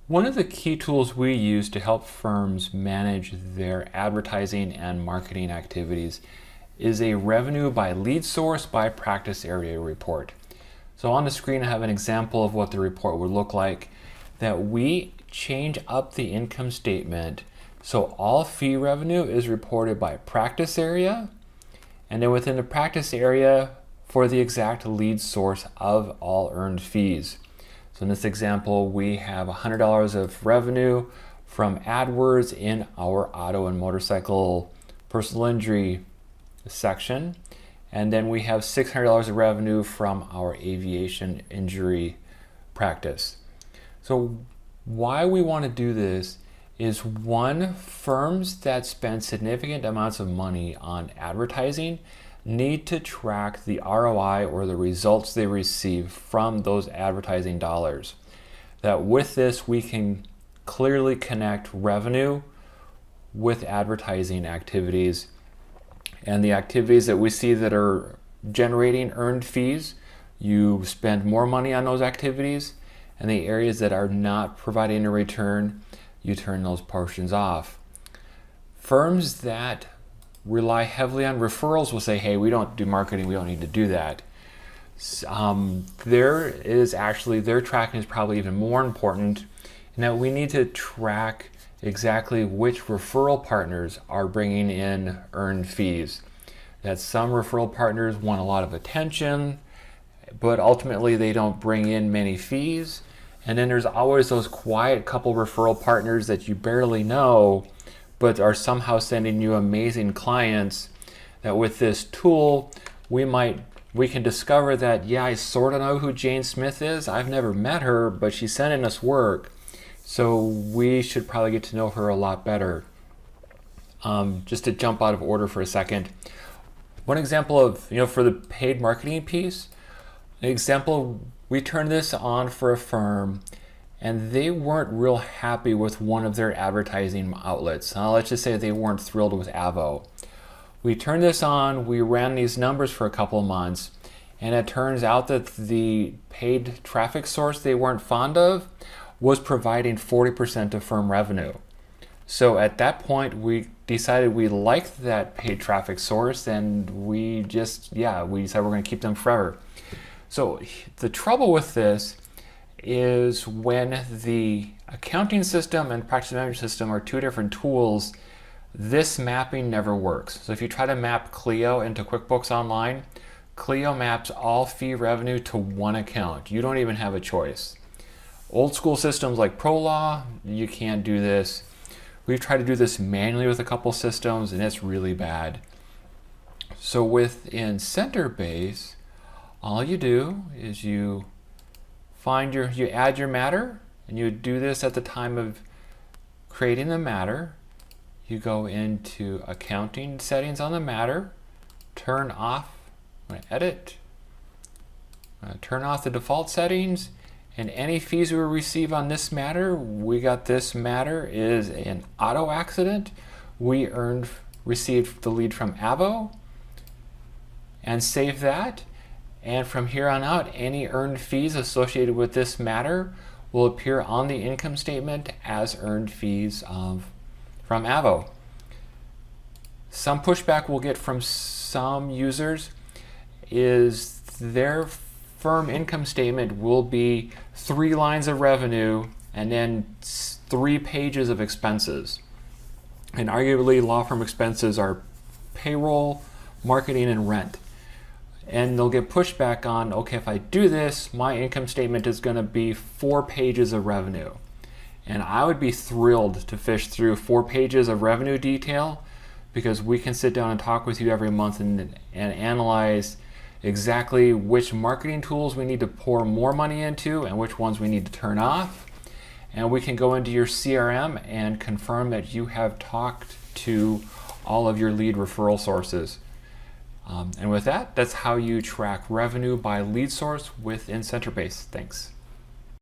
One of the key tools we use to help firms manage their advertising and marketing activities is a revenue by lead source by practice area report. So on the screen I have an example of what the report would look like, that we change up the income statement so all fee revenue is reported by practice area, and then within the practice area for the exact lead source of all earned fees. So in this example, we have $100 of revenue from AdWords in our auto and motorcycle personal injury section. And then we have $600 of revenue from our aviation injury practice. So why we want to do this is, one, firms that spend significant amounts of money on advertising need to track the ROI or the results they receive from those advertising dollars. That with this we can clearly connect revenue with advertising activities, and the activities that we see that are generating earned fees, you spend more money on those activities, and the areas that are not providing a return, you turn those portions off. Firms that rely heavily on referrals will say, hey, we don't do marketing, we don't need to do that. Their tracking is probably even more important, in that we need to track exactly which referral partners are bringing in earned fees. That some referral partners want a lot of attention, but ultimately they don't bring in many fees. And then there's always those quiet couple referral partners that you barely know, but are somehow sending you amazing clients, that with this tool we can discover that, yeah, I sort of know who Jane Smith is. I've never met her, but she's sending us work, so we should probably get to know her a lot better. Just to jump out of order for a second, one example of, for the paid marketing piece, an example, we turned this on for a firm and they weren't real happy with one of their advertising outlets. Let's just say they weren't thrilled with Avo. We turned this on, we ran these numbers for a couple of months, and it turns out that the paid traffic source they weren't fond of was providing 40% of firm revenue. So at that point, we decided we liked that paid traffic source, and we decided we're going to keep them forever. So the trouble with this is, when the accounting system and practice management system are two different tools, this mapping never works. So if you try to map Clio into QuickBooks Online, Clio maps all fee revenue to one account. You don't even have a choice. Old school systems like ProLaw, you can't do this. We've tried to do this manually with a couple systems, and it's really bad. So within Centerbase, all you do is you add your matter, and you do this at the time of creating the matter. You go into accounting settings on the matter, turn off, edit, turn off the default settings, and any fees we receive on this matter, we got this matter is an auto accident. We received the lead from Avo, and save that. And from here on out, any earned fees associated with this matter will appear on the income statement as earned fees from Avo. Some pushback we'll get from some users is their firm income statement will be 3 lines of revenue and then 3 pages of expenses. And arguably, law firm expenses are payroll, marketing, and rent. And they'll get pushback on, okay, if I do this, my income statement is going to be 4 pages of revenue. And I would be thrilled to fish through 4 pages of revenue detail, because we can sit down and talk with you every month and analyze exactly which marketing tools we need to pour more money into and which ones we need to turn off. And we can go into your CRM and confirm that you have talked to all of your lead referral sources. And with that, that's how you track revenue by lead source within Centerbase. Thanks.